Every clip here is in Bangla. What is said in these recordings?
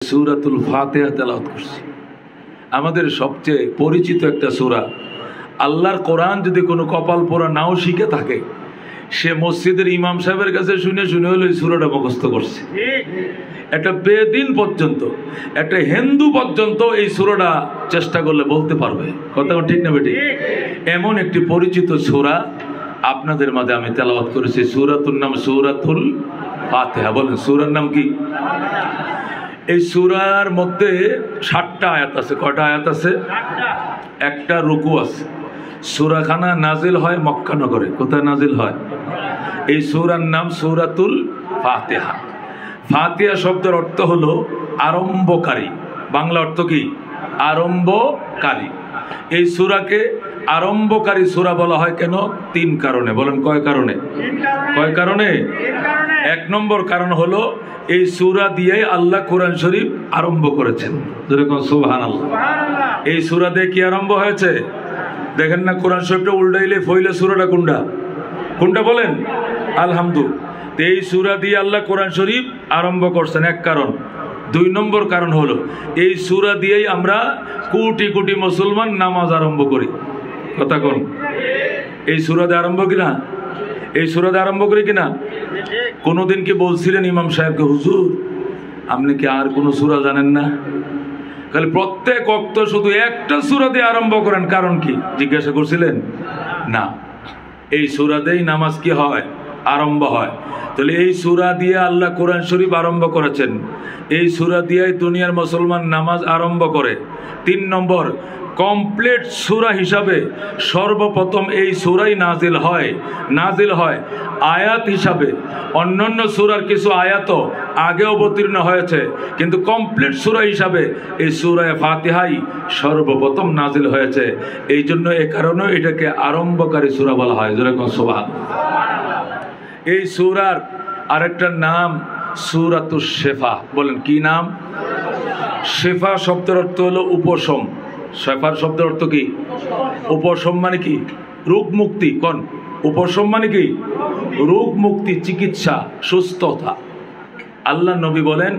সূরাতুল ফাতিহা তেলাওয়াত করছি। আমাদের সবচেয়ে পরিচিত একটা সূরা। আল্লাহর কোরআন যদি কোনো কপাল পোড়া নাও শিখে থাকে, সে মসজিদের ইমাম সাহেবের কাছে শুনে শুনে হলো এই সূরাটা মুখস্থ করছে। একটা বেদিন পর্যন্ত, একটা হিন্দু পর্যন্ত এই সূরাটা চেষ্টা করলে বলতে পারবে। কথা ঠিক না বেটি? এমন একটি পরিচিত সূরা আপনাদের মাঝে আমি তেলাওয়াত করেছি। সূরাতুর নাম সূরাতুল ফাতিহা। বলেন সূরার নাম কি? এই সূরার মধ্যে 7টা আয়াত আছে। কয়টা আয়াত আছে? একটা রুকু আছে। সূরাখানা নাজিল হয় মক্কা নগরে। কোথায় নাজিল হয়? এই সূরার নাম সূরাতুল ফাতিহা। ফাতিহা শব্দের অর্থ হলো আরম্ভকারী। বাংলা অর্থ কি? আরম্ভকারী। এই সূরাকে আরম্ভকারী সূরা বলা হয় কেন? 3 কারণে। বলেন কয় কারণে? কয় কারণে? 1 নম্বর কারণ হলো এই সূরা দিয়ে আল্লাহ কোরআন শরীফ আরম্ভ করেছেন। যেরকম সুবহানাল্লাহ। এই সূরা দিয়ে কি আরম্ভ হয়েছে? দেখেন না কোরআন শরীফটা উল্টাইলে ফইলে সূরাটা কোনটা? কোনটা বলেন? আলহামদুলিল্লাহ। এই সূরা দিয়ে আল্লাহ কোরআন শরীফ আরম্ভ করছেন, 1 কারণ। 2 নম্বর কারণ হলো এই সূরা দিয়েই আমরা কোটি কোটি মুসলমান নামাজ আরম্ভ করি। কথা কোন? এই সূরা দিয়ে আরম্ভ কিনা? এই সূরা দিয়ে আরম্ভ করি কিনা? কোনদিন কি বলছিলেন ইমাম সাহেবকে, হুজুর আপনি কি আর কোন সূরা জানেন না? খালি প্রত্যেক ওয়াক্ত শুধু একটা সূরা দিয়ে আরম্ভ করেন, কারণ কি জিজ্ঞাসা করছিলেন? না, এই সূরা দিয়েই নামাজ কি হয়? আরম্ভ হয়। তাহলে এই সূরা দিয়ে আল্লাহ কোরআন শরীফ আরম্ভ করেছেন। এই সূরা দিয়েই দুনিয়ার মুসলমান নামাজ আরম্ভ করে। 3 নম্বর, কমপ্লিট সূরা হিসাবে সর্বপ্রথম এই সূরাই নাজিল হয় আয়াত হিসাবে। অন্যান্য সূরার কিছু আয়াত আগে অবতীর্ণ হয়েছে, কিন্তু কমপ্লিট সূরা হিসাবে এই সূরা ফাতিহাই সর্বপ্রথম নাজিল হয়েছে। এই জন্য এ কারণে এটাকে আরম্ভকারী সূরা বলা হয়। যেরকম সুবহানাল্লাহ। এই সূরার আরেকটা নাম সূরাতুশ শিফা। বলেন কি নাম? শিফা শব্দের অর্থ হলো উপশম। শিফার শব্দের অর্থ কি? উপশম মানে কি? রোগ মুক্তি। কোন? উপশম মানে কি? রোগ মুক্তি, চিকিৎসা, সুস্থতা। আল্লাহ নবী বলেন,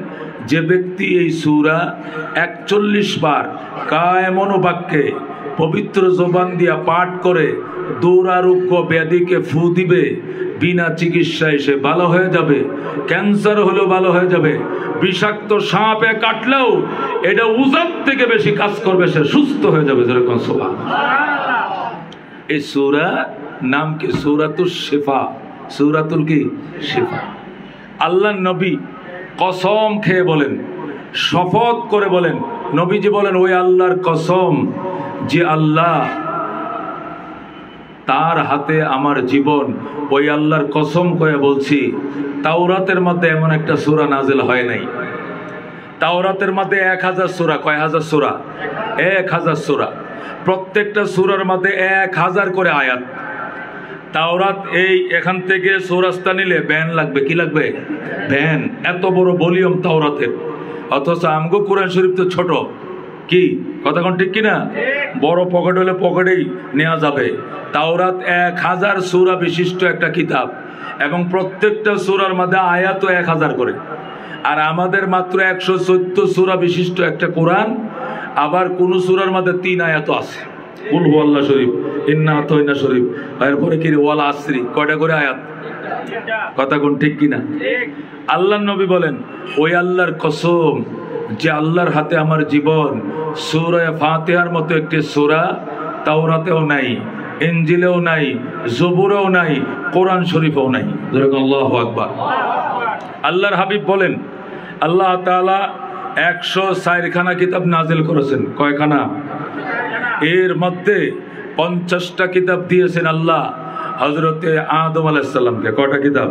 যে ব্যক্তি এই সূরা 41 বার কায়েমন বাক্যে পবিত্র জবান দিয়া পাঠ করে দুরারোগ্য ব্যাধিকে ফু দিবে, বিনা চিকিৎসায় সে ভালো হয়ে যাবে। ক্যান্সার হলেও ভালো হয়ে যাবে। বিষাক্ত সাপে কাটলেও এটা উজাব থেকে বেশি কাজ করবে, সে সুস্থ হয়ে যাবে। যেরকম সুবহানাল্লাহ। এই সূরা নাম কি? সূরাতুশ শিফা। সূরাতুল কি? শিফা। আল্লাহ নবী কসম খেয়ে বলেন, শপথ করে বলেন, নবীজি বলেন, ওই আল্লাহর কসম যে আল্লাহ তার হাতে আমার জীবন, ওই আল্লাহর কসম করে বলছি, তাওরাতের মধ্যে এমন একটা সূরা নাজিল হয় নাই। তাওরাতের মধ্যে 1000 সূরা। কয় হাজার সূরা? 1000 সূরা। প্রত্যেকটা সূরার মধ্যে 1000 করে আয়াত। তাওরাত এই এখান থেকে সূরাস্তা নিলে ব্যান লাগবে। কি লাগবে? ব্যান। এত বড় ভলিউম তাওরাতের। অথচ আমগো কোরআন শরীফ তো ছোট। কি কথা কোন ঠিক কিনা? বড় পকেট হলে পকেটেই নেওয়া যাবে। তাওরাত 1000 সূরা বিশিষ্ট একটা কিতাব, এবং প্রত্যেকটা সূরার মধ্যে আয়াতও 1000 করে। আর আমাদের মাত্র 114 সূরা বিশিষ্ট একটা কোরআন। আবার কোন সূরার মধ্যে 3 আয়াত আছে। কুল হুয়াল্লাহ শরীফ, ইন্না আতাইনা শরীফ, এরপরে কি ওয়াল আসরি। কয়টা করে আয়াত? কথা কোন ঠিক কিনা? আল্লাহর নবী বলেন, ওই আল্লাহর কসম যে আল্লাহর হাতে আমার জীবন, সূরা ফাতিহার মতো একটি সূরা তাওরাতেও নাই, ইনজিলেও নাই, জবুরেও নাই, কোরআন শরীফেও নাই। যেরকম আল্লাহু আকবার। আল্লাহর হাবিব বলেন, আল্লাহ তাআলা 104খানা কিতাব নাজিল করেছেন। কয়খানা? এর মধ্যে 50টা কিতাব দিয়েছেন আল্লাহ হযরতে আদম আলাইহিস সালামকে। কয়টা কিতাব?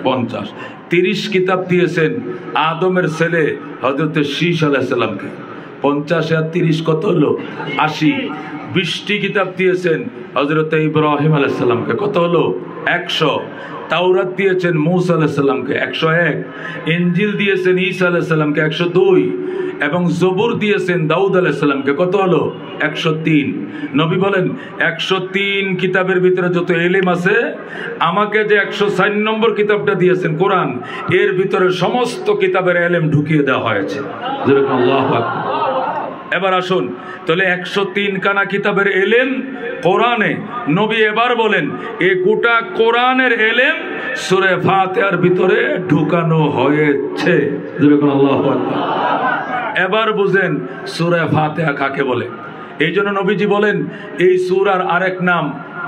50। 30 কিতাব দিয়েছেন আদমের ছেলে হযরতে শীশ আলাইহিস সালামকে। 50 আর 30 কত হলো? 80। 20টি কিতাব দিয়েছেন হযরতে ইব্রাহিম আলাইহিস সালামকে। কত হলো? 100। তাওরাত দিয়েছেন মূসা আলাইহিস সালামকে 101। ইনজিল দিয়েছেন ঈসা আলাইহিস সালামকে 102। এবং জবুর দিয়েছেন দাউদ আলাইহিস সালামকে। কত হলো? 103। নবী বলেন 103 কিতাবের ভিতরে যত ইলম আছে, আমাকে যে 104 নম্বর কিতাবটা দিয়েছেন কোরআন, এর ভিতরে সমস্ত কিতাবের ইলম ঢুকিয়ে দেওয়া হয়েছে। আল্লাহু আকবার। এবার আসুন, তাহলে 103 খানা কিতাবের ইলম কোরআনে, নবী এবার বলেন এই গোটা কোরআনের ইলম সূরা ফাতিহার ভিতরে ঢুকানো হয়েছে। আল্লাহু আকবার। এবার বুঝেন সূরা ফাতিহা কাকে বলে। এই জন্য নবীজি বলেন এই সূরার আরেক নাম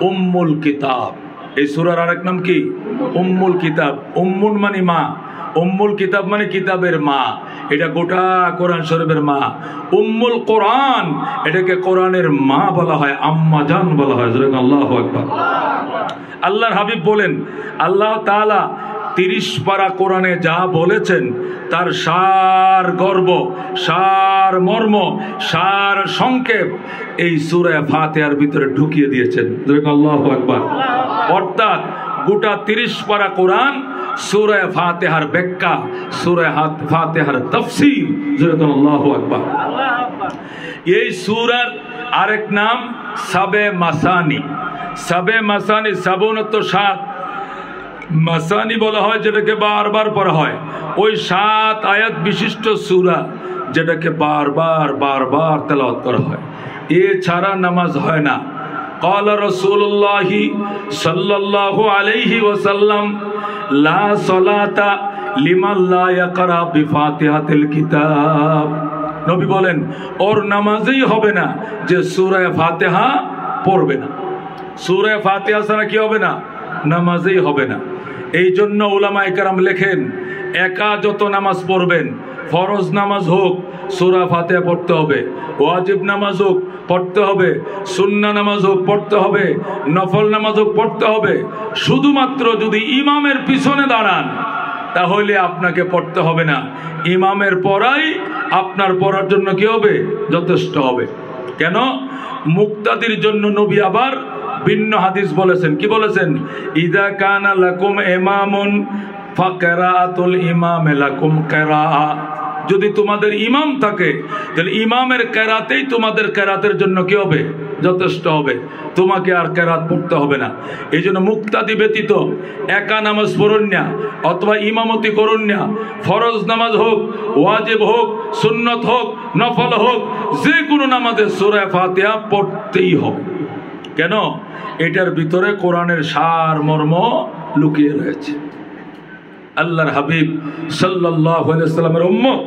উম্মুল কিতাব। এই সূরার আরেক নাম কি? উম্মুল কিতাব। উম্মুন মানে মা, উম্মুল কিতাব মানে কিতাবের মা। এটা গোটা কোরআন শরীফের মা। উম্মুল কোরআন, এটাকে কোরআনের মা বলা হয়, আম্মা জান বলা হয়। আল্লাহু আকবার। আল্লাহর হাবিব বলেন আল্লাহ তাআলা 30 পারা কোরআনে যা বলেছেন তার সার গর্ব, সার মর্ম, সার সংক্ষেপ এই সূরা ফাতিহার ভিতরে ঢুকিয়ে দিয়েছেন। আল্লাহু আকবার। অর্থাৎ গোটা 30 পারা কোরআন সূরা ফাতিহার ব্যাখ্যা, সূরা ফাতিহার তাফসীর। আল্লাহু আকবার। এই সূরার আরেক নাম সাবে মাসানি। সাবে মাসানি, সাবুনত 7 মাসানি বলা হয় যেটাকে বারবার পড়া হয়। ওই 7 আয়াত বিশিষ্ট সূরা যেটাকে বারবার বারবার তেলাওয়াত করা হয়, এছাড়া নামাজ হয় না। قال رسول الله صلى الله عليه وسلم لا صلاة لمن لا يقرأ بفاتحة الكتاب। নবী বলেন ওর নামাজই হবে না যে সূরা ফাতিহা পড়বে না। সূরা ফাতিহা ছাড়া কি হবে না? নামাজই হবে না। এই জন্য উলামায়ে কেরাম লেখেন একা যত নামাজ পড়বেন, ফরজ নামাজ হোক সূরা ফাতিহা পড়তে হবে, ওয়াজিব নামাজ হোক পড়তে হবে, সুন্নাহ নামাজ হোক পড়তে হবে, নফল নামাজ হোক পড়তে হবে। শুধুমাত্র যদি ইমামের পিছনে দাঁড়ান তাহলে আপনাকে পড়তে হবে না। ইমামের পড়াই আপনার পড়ার জন্য কি হবে? যথেষ্ট হবে। কেন? মুক্তাদির জন্য নবী আবার ভিন্ন হাদিস বলেছেন। কি বলেছেন? ইযা কানা লাকুম ইমামুন ফাকিরাতুল ইমাম লাকুম কিরাআ। যদি তোমাদের ইমাম থাকে তাহলে ইমামের কেরাতেই তোমাদের কেরাতের জন্য কি হবে? যথেষ্ট হবে। তোমাকে আর কেরাত পড়তে হবে না। এই জন্য মুক্তাদি ব্যতীত একা নামাজ পড়ুন না, অথবা ইমামতি করুন না। ফরজ নামাজ হোক, ওয়াজিব হোক, সুন্নত হোক, নফল হোক, যে কোনো নামাজে সূরা ফাতিহা পড়তেই হবে। কেন? এটার ভিতরে কোরআনের সার মর্ম লুকিয়ে রয়েছে। আল্লাহর হাবিব সাল্লাল্লাহু আলাইহি ওয়াসাল্লামের উম্মত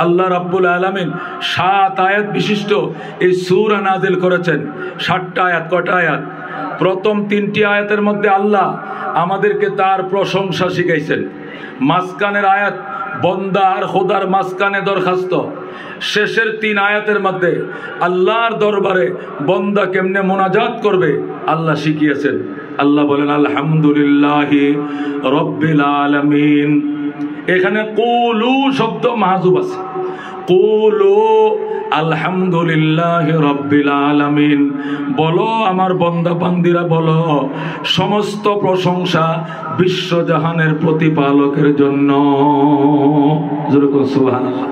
আল্লাহ রাব্বুল আলামিন 7 আয়াত বিশিষ্ট এই সূরা নাযিল করেছেন। 7টা আয়াত। কয়টা আয়াত? প্রথম 3টি আয়াতের মধ্যে আল্লাহ আমাদেরকে তার প্রশংসা শিখাইছেন। মাঝখানের আয়াত বন্দা আর খোদার মাঝখানে দরখাস্ত। শেষের 3 আয়াতের মধ্যে আল্লাহর দরবারে বন্দা কেমনে মোনাজাত করবে আল্লাহ শিখিয়েছেন। আল্লাহ বলেন আলহামদুলিল্লাহি রাব্বিল আলামিন। এখানে কুলু শব্দ মাহজুব আছে। কুলু আলহামদুলিল্লাহি রাব্বিল আলামিন। বলো আমার বান্দা বান্দিরা বলো সমস্ত প্রশংসা বিশ্বজাহানের প্রতিপালকের জন্য। যেরকম সুবহানাল্লাহ।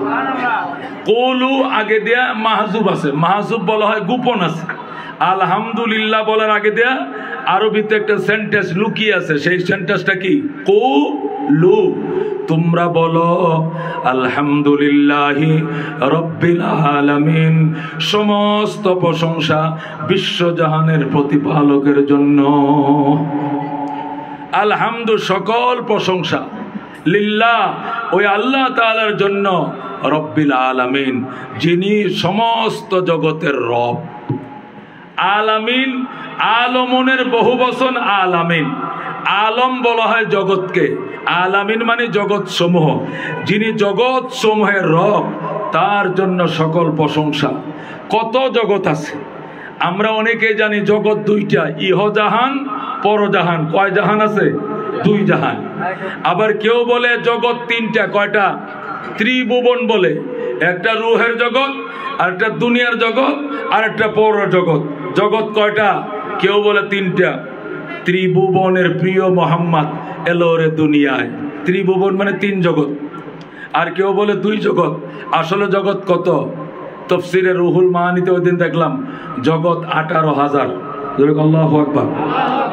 কুলু আগে দেয়া মাহজুব আছে। মাহজুব বলা হয় গোপন আছে। আলহামদুলিল্লাহ বলার আগে দেয়া আরবিতে একটা সেন্টেন্স লুকিয়ে আছে। সেই সেন্টেন্সটা কি? কুলু। তোমরা বলো আলহামদুলিল্লাহি রাব্বিল আলামিন। সমস্ত প্রশংসা বিশ্বজাহানের প্রতিপালকের জন্য। আলহামদু সকল প্রশংসা, লিল্লাহ ওই আল্লাহ তাআলার জন্য, রব্বিল আলামিন যিনি সমস্ত জগতের রব। আলামিন আলমনের বহু বচন আলামিন। আলম বলা হয় জগৎকে, আলামিন মানে জগৎ সমূহ। যিনি জগৎ সমূহের রব তার জন্য সকল প্রশংসা। কত জগৎ আছে আমরা অনেকে জানি। জগৎ 2টা, ইহজাহান পরজাহান। কয় জাহান আছে? 2 জাহান। আবার কেউ বলে জগৎ 3টা। কয়টা? ত্রিভুবন বলে। একটা রুহের জগৎ, আর একটা দুনিয়ার জগৎ, আর একটা পর জগৎ। জগৎ কয়টা? কেউ বলে 3টা। ত্রিভুবনের প্রিয় মোহাম্মদ এলো রে দুনিয়ায়। ত্রিভুবন মানে 3 জগৎ। আর কেউ বলে 2 জগৎ। আসলে জগৎ কত? তাফসীরে রুহুল মাআনিতে ওই দিন দেখলাম জগৎ 18,000। আল্লাহু আকবার।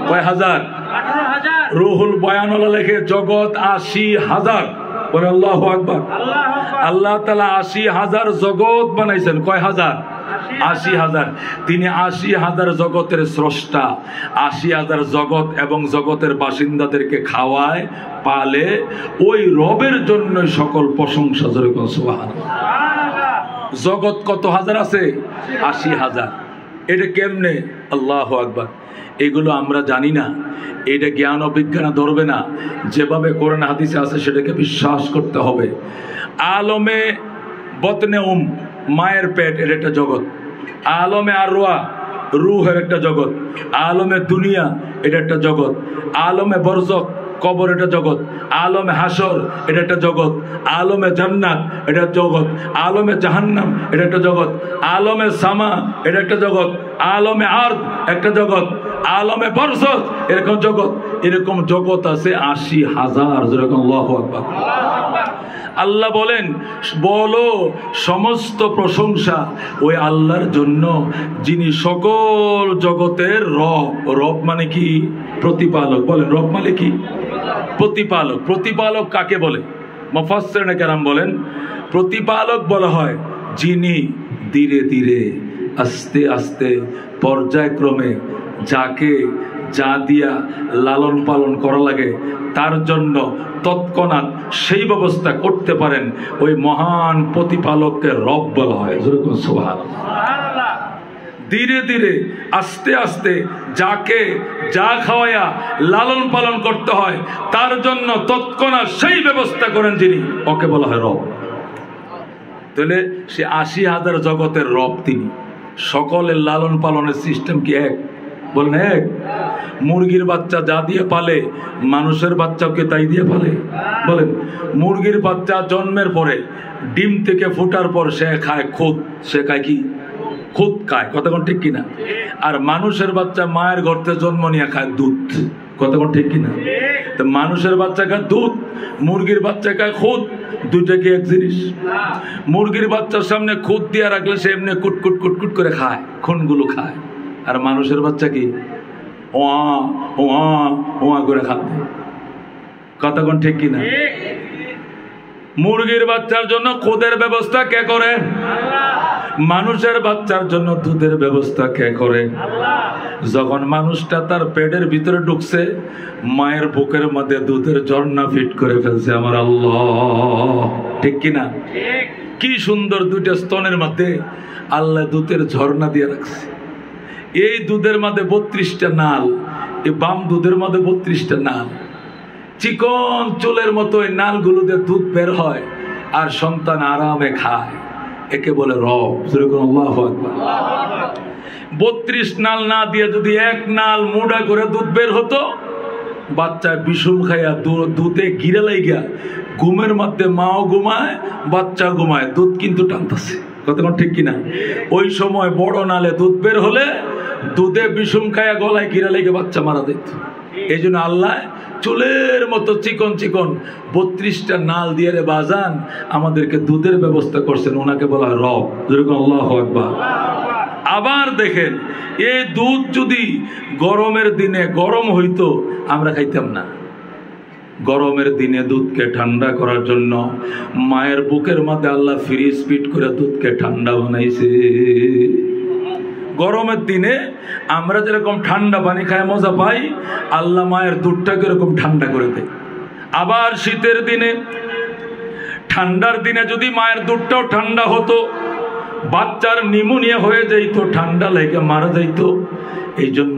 কয় হাজার? 18,000। রুহুল বয়ানওয়ালা লেখে জগৎ 80,000। বলে আল্লাহু আকবার। আল্লাহ তাআলা 80,000 জগৎ বানাইছেন। কয় হাজার? 80,000। তিনি 80,000 জগতের স্রষ্টা। 80,000 জগৎ এবং জগতের বাসিন্দাদেরকে খাওয়ায়, পালে। ওই রবের জন্য সকল প্রশংসা। জোরে বলুন সুবহানাল্লাহ। জগৎ কত হাজার আছে? 80,000। এটা কেমনে? আল্লাহু আকবার। এগুলো আমরা জানি না, এটা জ্ঞান ও বিজ্ঞানে ধরবে না। যেভাবে কোরআন হাদিসে আছে সেটাকে বিশ্বাস করতে হবে। আলমে বতনে মায়ের পেট, এর একটা জগৎ। আলমে আরওয়া, রুহের একটা জগৎ। আলমে দুনিয়া, এটা একটা জগৎ। আলমে বরজক, কবর, এটা জগৎ। আলমে হাসর, এটা একটা জগৎ। আলমে জান্নাত, এটা জগৎ। আলমে জাহান্নাম, এটা একটা জগৎ। আলমে সামা, এটা একটা জগৎ। আলমে আরদ, একটা জগৎ। আলমে বরজখ, এরকম জগৎ। এরকম জগৎ আছে 80,000। যেরকম আল্লাহু আকবার। আল্লাহ বলেন, বলো সমস্ত প্রশংসা ওই আল্লাহর জন্য, যিনি সকল জগতের রব। রব মানে কি? প্রতিপালক। বলেন রব মানে কি? প্রতিপালক। প্রতিপালক কাকে বলে? মুফাসসিরিনে কেরাম বলেন প্রতিপালক বলা হয় যিনি ধীরে ধীরে, আস্তে আস্তে, পর্যায়ক্রমে যাকে যা দিয়া লালন পালন করা লাগে তার জন্য তৎক্ষণাৎ সেই ব্যবস্থা করতে পারেন, ওই মহান প্রতিপালককে রব বলা হয়। সুবহানাল্লাহ। ধীরে ধীরে, আস্তে আস্তে যাকে যা খাওয়ায়া লালন পালন করতে হয় তার জন্য তৎক্ষণাৎ সেই ব্যবস্থা করেন যিনি, ওকে বলা হয় রব। তাহলে সে 80,000 জগতের রব তিনি। সকলের লালন পালনের সিস্টেম কি এক? বলেন এক। মুরগির বাচ্চা যা দিয়ে পালে মানুষের বাচ্চাকে তাই দিয়ে পালে। বলেন মুরগির বাচ্চা জন্মের পরে, ডিম থেকে ফোটার পর সে খায় খুদ। সে খায় কি? খুদ খায়। কতক্ষণ ঠিক কিনা? আর মানুষের বাচ্চা মায়ের গর্তে জন্ম নিয়ে খায় দুধ। কতক্ষণ ঠিক কিনা? তো মানুষের বাচ্চা খায় দুধ, মুরগির বাচ্চা খায় খুদ। দুইটা কি এক জিনিস? মুরগির বাচ্চার সামনে খুদ দিয়ে রাখলে সে এমনি কুটকুট কুটকুট করে খায়, খুনগুলো খায়। আর মানুষের বাচ্চা কি? ওয়া ওয়া ওয়া করে খাবে। কতক্ষণ ঠিক কিনা? মুরগির বাচ্চার জন্য খুদের ব্যবস্থা কে করে? মানুষের বাচ্চার জন্য দুধের ব্যবস্থা কে করে? যখন মানুষটা তার পেটের ভিতরে ঢুকছে, মায়ের বুকের মধ্যে দুধের ঝর্ণা ফিট করে ফেলছে আমার আল্লাহ। ঠিক কিনা? কি সুন্দর দুইটা স্তনের মধ্যে আল্লাহ দুধের ঝর্ণা দিয়ে রাখছে। এই দুধের মধ্যে 32টা নাল, এই বাম দুধের মধ্যে 32টা নাল। চিকন চুলের মতো এই নালগুলো দিয়ে দুধ বের হয় আর সন্তান আরামে খায়। একে বলে রব। আল্লাহু আকবার। 32 নাল না দিয়ে যদি এক নাল মুড়া করে দুধ বের হতো, বাচ্চা বিষুম খাইয়া দুধে গিরে লাইগা ঘুমের মধ্যে মাও ঘুমায়, বাচ্চা ঘুমায়, দুধ কিন্তু টানতেছে। কতক্ষণ ঠিক কিনা? ওই সময় বড় নালে দুধ বের হলে দুধে বিষুম খাইয়া গলায় গিরে লেগে বাচ্চা মারা দিত। এই জন্য আল্লাহ চুলের মতো চিকন চিকন 32টা নাল দিয়ে রে বাজান আমাদেরকে দুধের ব্যবস্থা করছেন, ওনাকে বলা হয় রব। আল্লাহু আকবার। আবার দেখেন, এই দুধ যদি গরমের দিনে গরম হইতো আমরা খাইতাম না। গরমের দিনে দুধকে ঠান্ডা করার জন্য মায়ের বুকের মধ্যে আল্লাহ ফ্রিজ ফিট করে দুধকে ঠান্ডা বানাইছে। গরমের দিনে আমরা যেরকম ঠান্ডা পানি খায় মজা পাই, আল্লাহ মায়ের দুধটাকে এরকম ঠান্ডা করে দেয়। আবার শীতের দিনে, ঠান্ডার দিনে যদি মায়ের দুধটাও ঠান্ডা হতো, বাচ্চার নিউমোনিয়া হয়ে যাইতো, ঠান্ডা লেগে মারা যাইতো। এই জন্য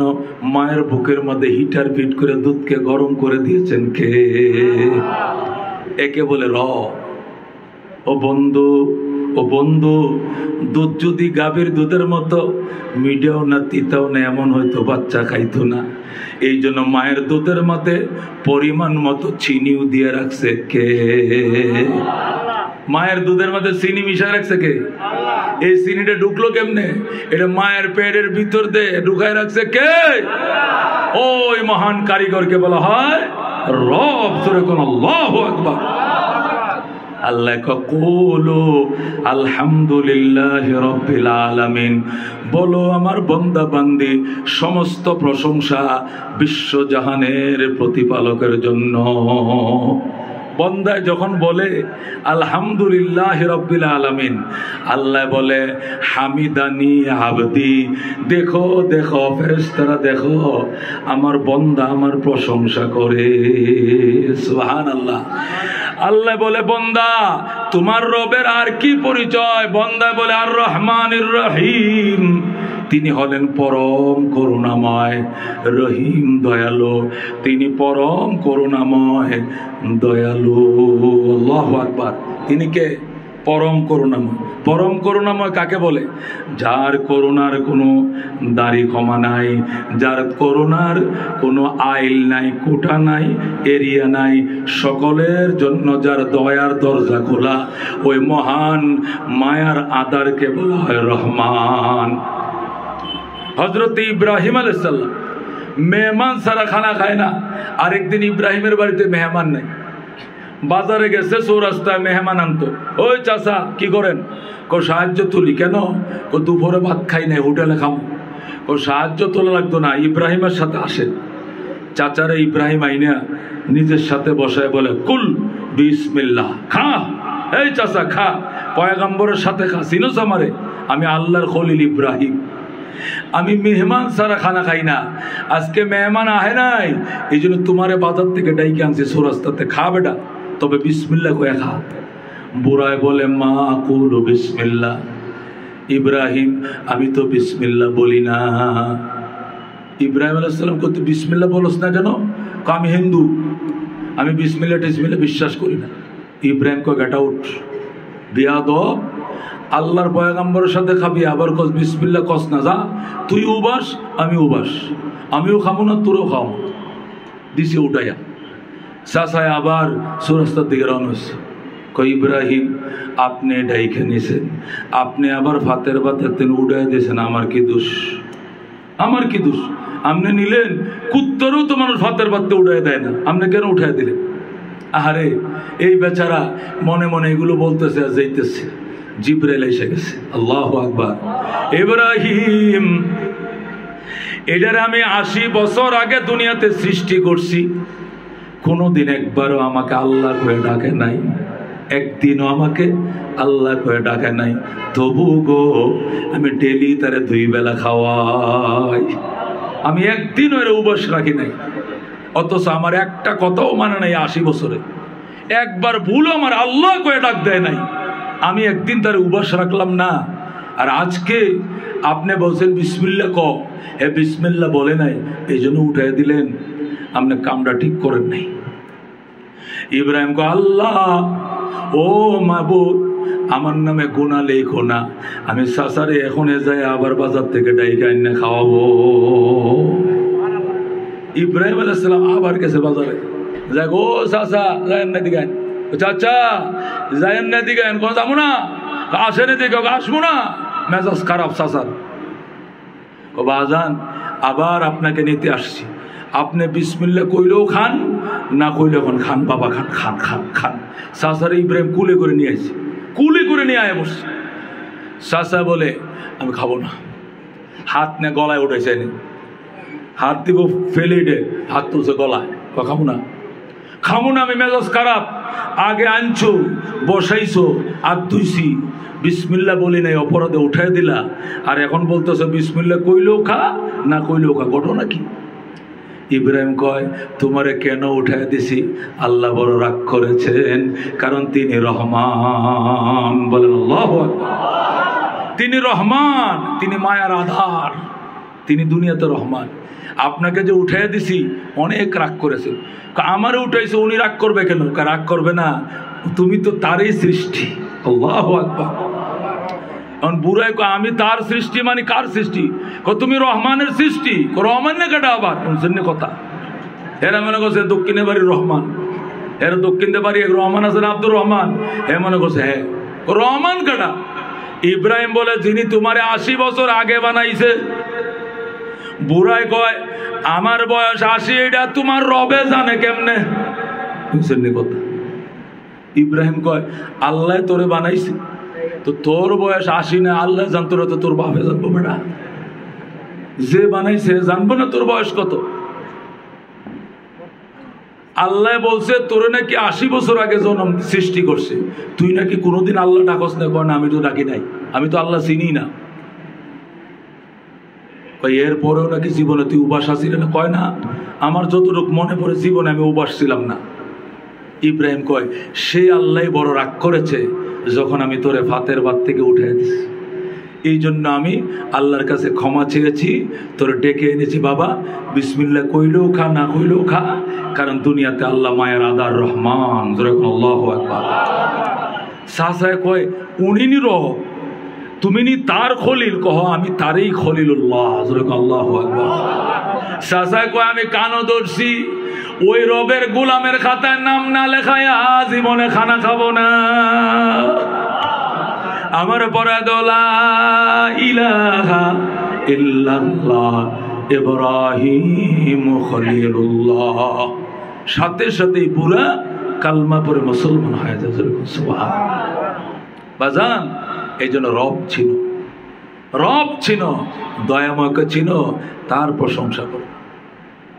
মায়ের বুকের মধ্যে হিটার ফিট করে দুধকে গরম করে দিয়েছেন কে? একে বলে রব। ও বন্ধু, ও বন্ধু, দুধ যদি গাভীর দুধের মতো মিডিয়াও না তিতাও না এমন হয়তো বাচ্চা খাইতো না। এই জন্য মায়ের দুধের মধ্যে পরিমাণ মতো চিনিও দিয়ে রাখছে কে? মায়ের দুধের মধ্যে চিনি মিশায় রাখছে কে? এই চিনিটা ঢুকলো কেমনে? এটা মায়ের পেটের ভিতর দিয়ে ঢুকায় রাখছে কে? ওই মহান কারিগরকে বলা হয় রব। জোরে কোন আল্লাহু আকবার। আল্লাহ কুলু আলহামদুলিল্লাহি রাব্বিল আলামিন, বলো আমার বান্দা বান্দি সমস্ত প্রশংসা বিশ্বজাহানের প্রতিপালকের জন্য। বন্দায় যখন বলে আলহামদুলিল্লাহি রাব্বিল আলামিন, আল্লাহ বলে হামিদানি আবদি, দেখো দেখো ফেরেশতারা দেখো আমার বন্দা আমার প্রশংসা করে। সুবহানাল্লাহ। আল্লাহ বলে বন্দা তোমার রবের আর কি পরিচয়? বন্দা বলে আর রহমানির রহিম, তিনি হলেন পরম করুণাময়, রহিম দয়ালু, তিনি পরম করুণাময় দয়ালু। আল্লাহু আকবার। তিনি কে? পরম করুণাময়। পরম করুণাময় কাকে বলে? যার করুণার কোনো দাড়ি ক্ষমা নাই, যার করুণার কোনো আইল নাই, কোটা নাই, এরিয়া নাই, সকলের জন্য যার দয়ার দরজা খোলা, ওই মহান মায়ার আদারকে বলা হয় রহমান। হযরত ইব্রাহিম আলাইহিস সালাম মেহমান ছাড়া খানা খায় না। আরেকদিন ইব্রাহিমের বাড়িতে মেহমান নাই, বাজারে গেছে, চৌরাস্তায় মেহমান আনতো। ওই চাচা কি করেন? সাহায্য তুলি। কেন? দুপুরে ভাত খাই নাই, হোটেলে খাবো। সাহায্য তোলা লাগতো না, ইব্রাহিমের সাথে আসেন। চাচারে ইব্রাহিম আইনা নিজের সাথে বসায় বলে কুল বিসমিল্লাহ, খা। এই চাচা খা, পয়গম্বরের সাথে খা। চিনোস আমারে? আমি আল্লাহর খলিল ইব্রাহিম, আমি মেহমান ছাড়া খানা খাই না। আজকে মেহমান আহে নাই, এই জন্য তোমারে বাজার থেকে ডাইকে আনছি চৌরাস্তাতে, খা বেটা, তবে বিসমিল্লাহ কয়ে খা। বুড়ায় বলে মা কুল বিসমিল্লাহ। ইব্রাহিম আমি তো বিসমিল্লাহ বলি না। ইব্রাহিম আলাইহিস সালাম কত বিসমিল্লাহ বলস না কেন? আমি হিন্দু, আমি বিসমিল্লাহ টিসমিল্লাহ বিশ্বাস করি না। ইব্রাহিম কয় গেট আউট, বিয়াদব। আল্লাহর পয়গম্বরের সাথে খাবি, আবার কস বিসমিল্লাহ কস না। যা, তুই উবাস আমি উবাস, আমিও খাবো না তোরও খাও। দিছে উঠাইয়া চাচায় আবার চৌরাস্তার দিকে রওনা হয়েছে। কই ইব্রাহিম আপনি ডাইকে নিছেন, আপনি আবার ফাতের বাতের তেন উঠাই দিয়েছেন, আমার কি দোষ? আমার কি দোষ? আপনি নিলেন, কুত্তরও তো মানুষ ফাতের বাতে উঠাই দেয় না, আপনি কেন উঠাই দিলেন? আহারে এই বেচারা মনে মনে এগুলো বলতেছে আর যাইতেছে, জিবরাইল এসে গেছে। আল্লাহু আকবার। ইব্রাহিম এটার আমি 80 বছর আগে দুনিয়াতে সৃষ্টি করছি, কোনোদিন একবারও আমাকে আল্লাহ কয়ে ডাকে নাই, একদিনও আমাকে আল্লাহ কয়ে ডাকে নাই। তবু গো আমি ডেলি তারে 2 বেলা খাওয়াই, আমি একদিনও এর উপবাস রাখি নাই। অথচ আমার একটা কথাও মানে নাই 80 বছরে, একবার ভুল আমার আল্লাহ কয়ে ডাক দেয় নাই, আমি একদিন তার উপবাস রাখলাম না। আর আজকে আপনি বলছেন বিসমিল্লাহ ক, হে বিসমিল্লাহ বলে নাই, এই জন্য উঠাই দিলেন, আপনি কামটা ঠিক করেন নাই। ইব্রাহিম কো আল্লাহ ও মাবুদ আমার নামে গুনাহ লেখো না, আমি চাচারে এখন যাই আবার বাজার থেকে ডাইকা এনে খাওয়াবো। ইব্রাহিম আলাইহিস সালাম আবার গেছে বাজারে, যাই গো চাচা যায়েন না দিগান, চাচা যায়েন না দিগান, কোন যাবো না, আসেন দিকে আসবো না, মেজাজ খারাপ চাচার। বাজান আবার আপনাকে নিতে আসছি, আপনি বিসমিল্লাহ কইলেও খান, না কইলেও খান, বাবা খান খান খান খান। চাচারে ইব্রাহিম কুলে করে নিয়ে আসছে, কুলে করে নিয়ে আয় বসছে। চাচা বলে আমি খাবো না, হাত নে গলায় উঠেছে, হাত দিব ফেলে দে, হাত তুলছে গলায়, খাবো না খাবো না, আমি মেজাজ খারাপ। আগে আনছো বসাইছো আর ধুইছি, বিসমিল্লাহ বলি নাই, অপরাধে উঠাই দিলা, আর এখন বলতেছো বিসমিল্লাহ কইলেও খা না কইলেও খা, ঘটনা কি? ইব্রাহিম কয় তোমারে কেন উঠাই দিছি? আল্লাহ বড় রাগ করেছেন, কারণ তিনি রহমান। বলেন আল্লাহু আকবার। তিনি রহমান, তিনি মায়ার আধার, তিনি দুনিয়াতে রহমান। আপনাকে যে উঠাই দিছি অনেক রাগ করেছে, আমারে উঠাইছে, উনি রাগ করবে কেন? রাগ করবে না, তুমি তো তারই সৃষ্টি। আল্লাহু আকবার। এখন বুড়াই কয় আমি তার সৃষ্টি, মানে কার সৃষ্টি? তুমি রহমানের সৃষ্টি। রহমান না কেটা আবার শুনছেন কথা? এরা মনে করছে দক্ষিণে বাড়ির রহমান, এরা দক্ষিণে বাড়ি এক রহমান আছেন আব্দুর রহমান, হে মনে করছে হ্যাঁ রহমান কেটা? ইব্রাহিম বলে যিনি তোমারে 80 বছর আগে বানাইছে। বুড়াই কয় আমার বয়স 80, এটা তোমার রবে জানে কেমনে? বুঝছেন কথা? ইব্রাহিম কয় আল্লাহ তোরে বানাইছে, তো তোর বয়স 80 না, আল্লাহ জানতো না তো তোর বাপে জানবো বেটা? যে বানাইছে জানবো না তোর বয়স কত? আল্লাহ বলছে তোরে নাকি 80 বছর আগে জন্ম সৃষ্টি করছে, তুই নাকি কোনোদিন আল্লাহ ডাকস না? কয় না, আমি তো ডাকি নাই, আমি তো আল্লাহ চিনি না। এরপরেও নাকি জীবনে তুই উপাস আসিল না? কয় না, আমার যতটুকু মনে পড়ে জীবনে আমি উপাস ছিলাম না। ইব্রাহিম কয় সে আল্লাহ বড় রাগ করেছে যখন আমি তোরে ভাতের ভাত থেকে উঠে দিছি, এই জন্য আমি আল্লাহর কাছে ক্ষমা চেয়েছি, তোরে ডেকে এনেছি। বাবা বিসমিল্লাহ কইলেও খা, না কইলেও খা, কারণ দুনিয়াতে আল্লাহ মায়ের আদার রহমান। আল্লাহু আকবার। সাসায় কয় উনি নি রহ, তুমি নি তার খলিল? কহ আমি তারই খলিলুল্লাহ। আল্লাহু আকবার। সাসায় কয় আমি কানো ধরছি, ওই রবের গোলামের খাতায় নাম না লেখায়া জীবনে খানা খাবো না। আমার পরে দোলা ইলাহা ইল্লাল্লাহ ইব্রাহিম খলিলুল্লাহ, সাথে সাথেই পুরা কালমা পরে মুসলমান হয়ে যায়। সুবহানাল্লাহ। বাজান এই জন্য রব ছিল, রব ছিল, দয়াময়কে ছিল, তার প্রশংসা করো।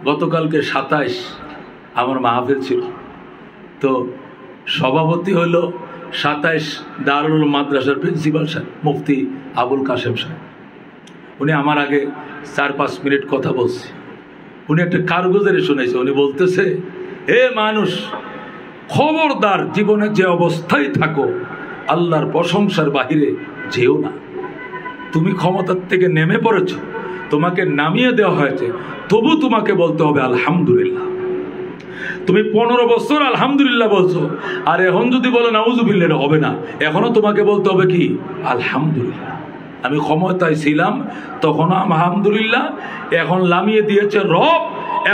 গতকালকে 27 আমার মাহফিল ছিল, তো সভাপতি হইল 27 দারুল মাদ্রাসার প্রিন্সিপাল সাহেব মুফতি আবুল কাশেম সাহেব। উনি আমার আগে 4-5 মিনিট কথা বলছে। উনি একটা কারগুজারি শুনেছে। উনি বলতেছে, হে মানুষ, খবরদার জীবনে যে অবস্থায় থাকো আল্লাহর প্রশংসার বাহিরে যেও না। তুমি ক্ষমতার থেকে নেমে পড়েছ, তোমাকে নামিয়ে দেওয়া হয়েছে, তবু তোমাকে বলতে হবে আলহামদুলিল্লাহ। তুমি 15 বছর আলহামদুলিল্লাহ বলছো, আর এখন যদি বলো নাউজুবিল্লাহ হবে না, এখনো তোমাকে বলতে হবে কি আলহামদুলিল্লাহ। আমি ক্ষমতায় ছিলাম তখনও আলহামদুলিল্লাহ, এখন নামিয়ে দিয়েছে রব,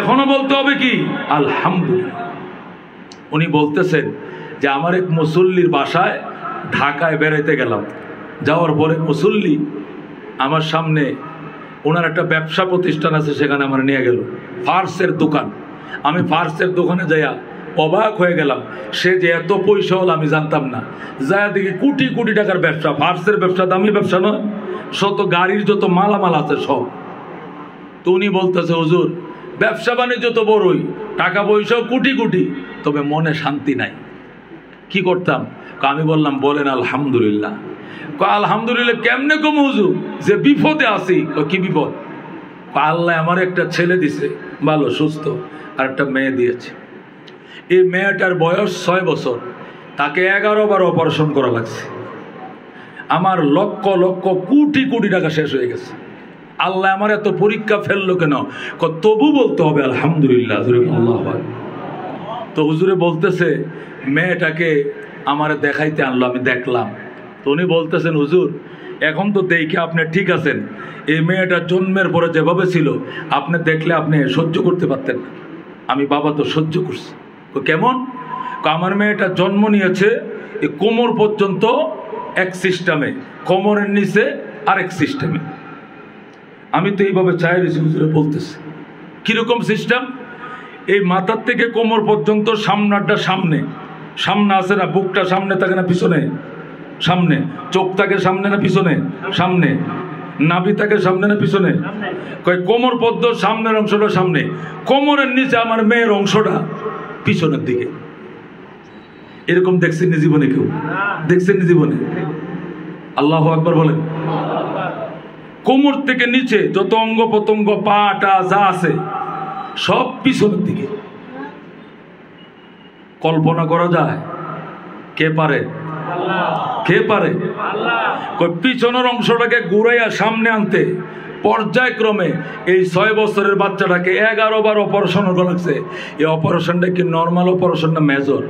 এখনো বলতে হবে কি আলহামদুলিল্লাহ। উনি বলতেছেন যে আমার এক মুসল্লির বাসায় ঢাকায় বেড়াইতে গেলাম, যাওয়ার পরে মুসল্লি আমার সামনে, ওনার একটা ব্যবসা প্রতিষ্ঠান আছে, সেখানে আমার নিয়ে গেল ফার্সের দোকান। আমি ফার্সের দোকানে যাইয়া অবাক হয়ে গেলাম, সে যে এত পয়সা হল আমি জানতাম না। যাইয়া দেখি কোটি কোটি টাকার ব্যবসা। ফার্সের ব্যবসা দামি ব্যবসা নয়, শত গাড়ির যত মালামাল আছে সব। তো উনি বলতেছে হুজুর ব্যবসা বাণিজ্য তো বড়ই, টাকা পয়সাও কোটি কোটি, তবে মনে শান্তি নাই। কি করতাম? আমি বললাম বলেন আলহামদুলিল্লাহ। আলহামদুলিল্লাহ কেমনে কম হুজুর, যে বিপদে আছি। কি বিপদ? আল্লাহ আমার একটা ছেলে দিছে ভালো সুস্থ, আর একটা মেয়ে দিয়েছে। এই মেয়েটার বয়স 6 বছর, তাকে 11 বার অপারেশন করা লাগছে। আমার লক্ষ লক্ষ কোটি কোটি টাকা শেষ হয়ে গেছে। আল্লাহ আমার এত পরীক্ষা ফেললো কেন? তবু বলতে হবে আলহামদুলিল্লাহ। তো হুজুরে বলতেছে মেয়েটাকে আমার দেখাইতে আনলো, আমি দেখলাম। তো উনি বলতেছেন হুজুর এখন তো দেখে আপনি ঠিক আছেন, এই মেয়েটা জন্মের পরে যেভাবে ছিল আপনি দেখলে আপনি সহ্য করতে পারতেন না। আমি বাবা তো সহ্য করছি। কেমন? আমার মেয়েটা জন্ম নিয়েছে এই কোমর পর্যন্ত এক সিস্টেমে, কোমরের নিচে আরেক সিস্টেমে। আমি তো এইভাবে চাই রয়েছি, হুজুরে বলতেছে কিরকম সিস্টেম? এই মাথার থেকে কোমর পর্যন্ত সামনাটা সামনে, সামনে আছে না, বুকটা সামনে থাকে না পিছনে, সামনে, চোখ থাকে সামনে না পিছনে, সামনে, নাভি থাকে সামনে না পিছনে, কয় কোমর পদ্ম সামনের অংশটা সামনে, কোমরের নিচে আমার মেয়ের অংশটা পিছনের দিকে। এরকম দেখছেন জীবনে? কেউ দেখছেন জীবনে? আল্লাহু আকবার বলেন। কোমর থেকে নিচে যত অঙ্গ প্রত্যঙ্গ পা টা যা আছে সব পিছনের দিকে। কল্পনা করা যায়? কে পারে? কে পারে? পিছনের অংশটাকে ঘুরাইয়া সামনে আনতে পর্যায়ক্রমে এই 6 বছরের বাচ্চাটাকে 11 বার অপারেশন করা লাগছে। এই অপারেশনটা কি নর্মাল অপারেশন না মেজর?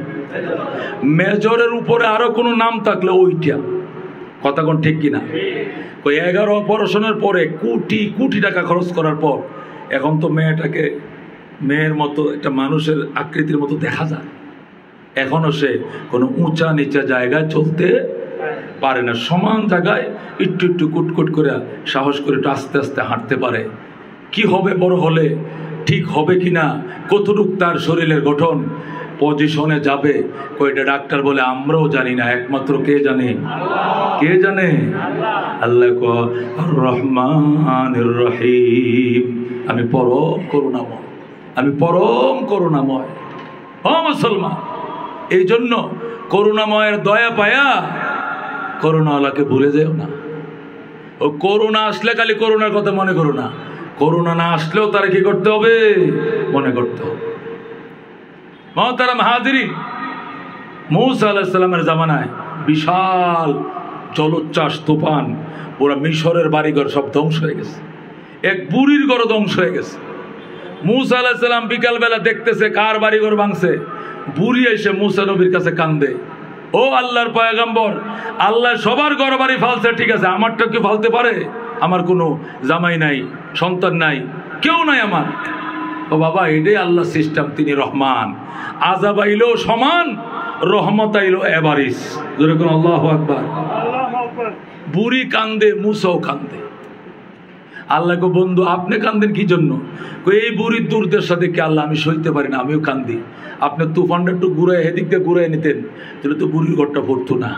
মেজরের উপরে আরো কোনো নাম থাকলে ওইটা। কথা কোন ঠিক কিনা? 11 অপারেশনের পরে কোটি কোটি টাকা খরচ করার পর এখন তো মেয়েটাকে মেয়ের মতো একটা মানুষের আকৃতির মতো দেখা যায়। এখনো সে কোনো উঁচা নিচা জায়গায় চলতে পারে না, সমান জায়গায় একটু একটু কুটকুট করে সাহস করে একটু আস্তে আস্তে হাঁটতে পারে। কি হবে বড় হলে? ঠিক হবে কিনা, কতটুক তার শরীরের গঠন পজিশনে যাবে, কয়টা ডাক্তার বলে আমরাও জানি না, একমাত্র কে জানে? কে জানে? আল্লাহ কয় আর রহমানির রহিম, আমি পরম করুণাময়, আমি পরম করুণাময়। ও মুসলমান, এই জন্য করুণাময়ের দয়া পায়া করুণাওয়ালাকে ভুলে যেও না। ও করুণা আসলে খালি করুণার কথা মনে করো না, করুণা না আসলেও তারা কি করতে হবে? মনে করতে হবে। মুহতারাম হাজিরিন, মূসা আলাইহিস সালামের জামানায় বিশাল জলোচ্ছ্বাস, তুফান, পুরা মিশরের বাড়িঘর সব ধ্বংস হয়ে গেছে, এক বুড়ির ঘর ধ্বংস হয়ে গেছে। মূসা আলাইহিস সালাম বিকালবেলা দেখতেছে কার বাড়িঘর ভাঙছে। বুড়ি এসে মূসা নবীর কাছে কান্দে, ও আল্লাহর পয়গম্বর, আল্লাহ সবার ঘর বাড়ি ফালছে, ঠিক আছে, আমারটা কি ফালতে পারে? আমার কোনো জামাই নাই, সন্তান নাই, কেউ নাই আমার। ও বাবা, এটাই আল্লাহ সিস্টেম, তিনি রহমান। আযাব আইলেও সমান, রহমত আইলেও এভারিস। যেরকম আল্লাহু আকবার। বুড়ি কান্দে, মূসাও কান্দে। আল্লাহ কো, বন্ধু আপনি কান্দেন কি জন্য? এই বুড়ির দুর্দশা দেখে আল্লাহ আমি সইতে পারি না, আমিও কান্দি। আপনি তুফানটা একটু ঘুরাই, হেদিক দিয়ে ঘুরাই নিতেন, তাহলে তো বুড়ির ঘরটা পড়তো না।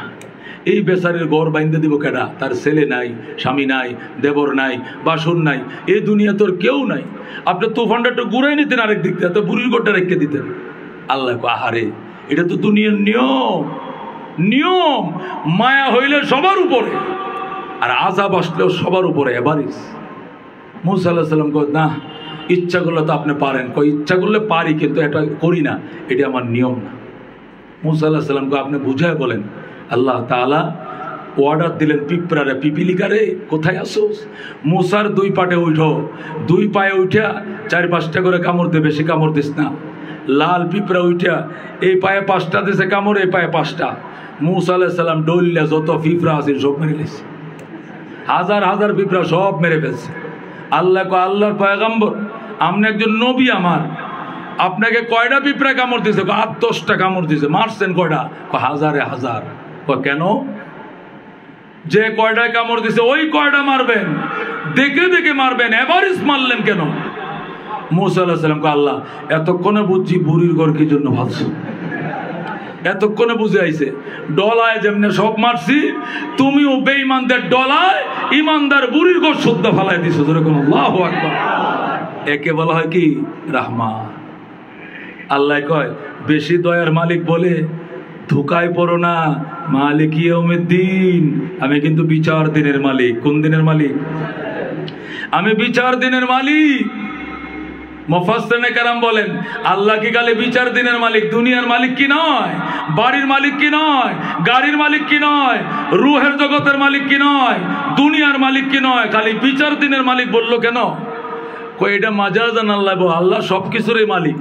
এই বেচারের ঘর বাইন্দে দিব কেডা? তার ছেলে নাই, স্বামী নাই, দেবর নাই, বাসন নাই, এই দুনিয়া তোর কেউ নাই। আপনি তুফানটা একটু ঘুরাই নিতেন আরেক দিক দিয়ে, তো বুড়ির ঘরটা রেখে দিতেন। আল্লাহ কো, আহারে, এটা তো দুনিয়ার নিয়ম। নিয়ম মায়া হইলে সবার উপরে, আর আযাব আসলেও সবার উপরে এভারিস। মূসা আলাইহিস সালাম কয়, না, ইচ্ছা করলে তো আপনি পারেন। কয়, ইচ্ছা করলে পারি, কিন্তু এটা করি না, এটা আমার নিয়ম না। মূসা আলাইহিস সালাম কয়, আপনি বুঝায় বলেন। আল্লাহ তাআলা অর্ডার দিলেন পিঁপড়ারে, পিপিলিকারে কোথায় আসোস? মূসার দুই পাটে উঠো, দুই পায়ে উঠা 4-5টা করে কামড় দে, বেশি কামড় দিস না। লাল পিঁপড়া উঠা এই পায়ে 5টা দিছে কামড়, এই পায়ে 5টা। মূসা আলাইহিস সালাম ডললে যত পিঁপড়া আছে সব মেরে ফেলছে, হাজার হাজার পিঁপড়া সব মেরে ফেলছে। আল্লাহ কয়, আল্লাহর পয়গম্বর, আপনি একজন নবী আমার, আপনাকে কয়টা পিঁপড়া কামড় দিছে? 8-10টা কামড় দিছে। মারছেন কয়টা? হাজারে হাজার। কেন? যে কয়টা কামড় দিছে ওই কয়টা মারবেন, দেখে দেখে মারবেন, এভারেজ মারলেন কেন? মূসা আলাইহিস সালাম কয়, আল্লাহ এতক্ষণে বুঝছি বুড়ির ঘর কি জন্য ভাবছো, এতক্ষণে বুঝে আইছে। ডলায় যেমনে সব মারছি, তুমিও বেঈমানদের ডলায় ইমানদার বুড়ির ঘর শুদ্ধ ফালাই দিছো। যেরকম আল্লাহু আকবার। একে বলা হয় কি? রাহমান। আল্লাহ কয়, বেশি দয়ার মালিক বলে ধোকায় পড়ো না, মালিক ইয়াউমিদ্দিন, আমি কিন্তু বিচার দিনের মালিক। কোন দিনের মালিক? আমি বিচার দিনের মালিক। মুফাসসিরিনে কেরাম বলেন, আল্লাহ কি খালি বিচার দিনের মালিক, দুনিয়ার মালিক কি নয়, বাড়ির মালিক কি নয়, গাড়ির মালিক কি নয়, রুহের জগতের মালিক কি নয়, দুনিয়ার মালিক কি নয়, খালি বিচার দিনের মালিক বললো কেন? কই, এটা মাজাজান। আল্লাহ আল্লাহ সবকিছুরই মালিক।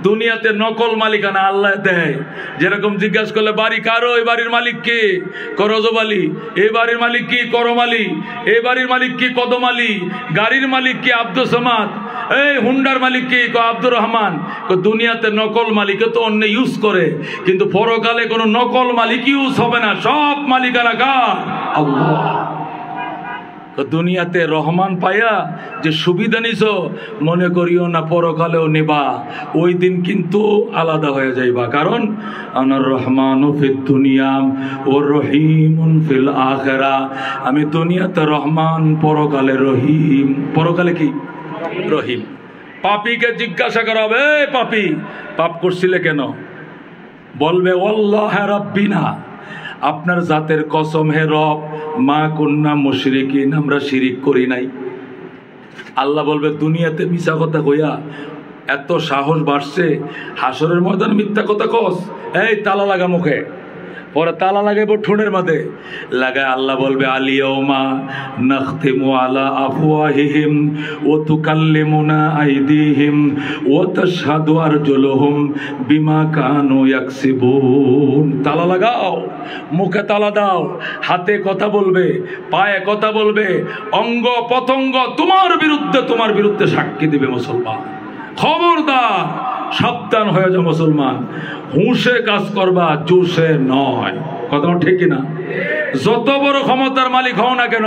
দুনিয়াতে নকল মালিকানা আল্লাহ দেয়। যেরকম জিজ্ঞাসা করলে বাড়ি কারো, এই বাড়ির মালিক কে? করজব আলী। এই বাড়ির মালিক কি? করম আলী। এই বাড়ির মালিক কি? কদম আলী। গাড়ির মালিক কি? আব্দুল সামাদ। এই হুন্ডার মালিক কি? আব্দুর রহমান। দুনিয়াতে নকল মালিক তো অন্য ইউজ করে, কিন্তু পরকালে কোনো নকল মালিক ইউজ হবে না, সব মালিকানা কার? আল্লাহ। দুনিয়াতে রহমান পাইয়া যে সুবিধা নিছ, মনে করিও না পরকালেও নেবা, ওই দিন কিন্তু আলাদা হয়ে যাইবা। কারণ আনার রহমানু ফিদ দুনিয়া ও রহিমুন ফিল আখিরা, আমি দুনিয়াতে রহমান, পরকালে রহিম। পরকালে কি? রহিম। পাপীকে জিজ্ঞাসা করা হবে, পাপী পাপ করছিলে কেন? বলবে ওয়াল্লাহি রাব্বিনা, আপনার জাতের কসম হে রব, মা কুন্না মুশরিকিন, আমরা শিরিক করি নাই। আল্লাহ বলবে, দুনিয়াতে মিথ্যা কথা কইয়া এত সাহস বাড়ছে, হাসরের ময়দানে মিথ্যা কথা কস? এই তালা লাগা মুখে। পরে তালা লাগাইব ঠোঁটের মধ্যে লাগায়। আল্লাহ বলবে, আলিয়াউমা নাখতিমু আলা আফওয়াহিহিম ওয়া তুকাল্লিমুনা আইদিহিম ওয়া তাশহাদু আরজুলুহুম বিমা কানু ইয়াকসিবুন। তালা লাগাও, মুখে তালা দাও, হাতে কথা বলবে, পায়ে কথা বলবে, অঙ্গ পতঙ্গ তোমার বিরুদ্ধে সাক্ষী দিবে। মুসলমান খবরদার, সাবধান হয়ে যাও মুসলমান। হুঁশে কাজ করবা, জোশে নয়। কথা ঠিক কিনা? যত বড় ক্ষমতার মালিক হও না কেন,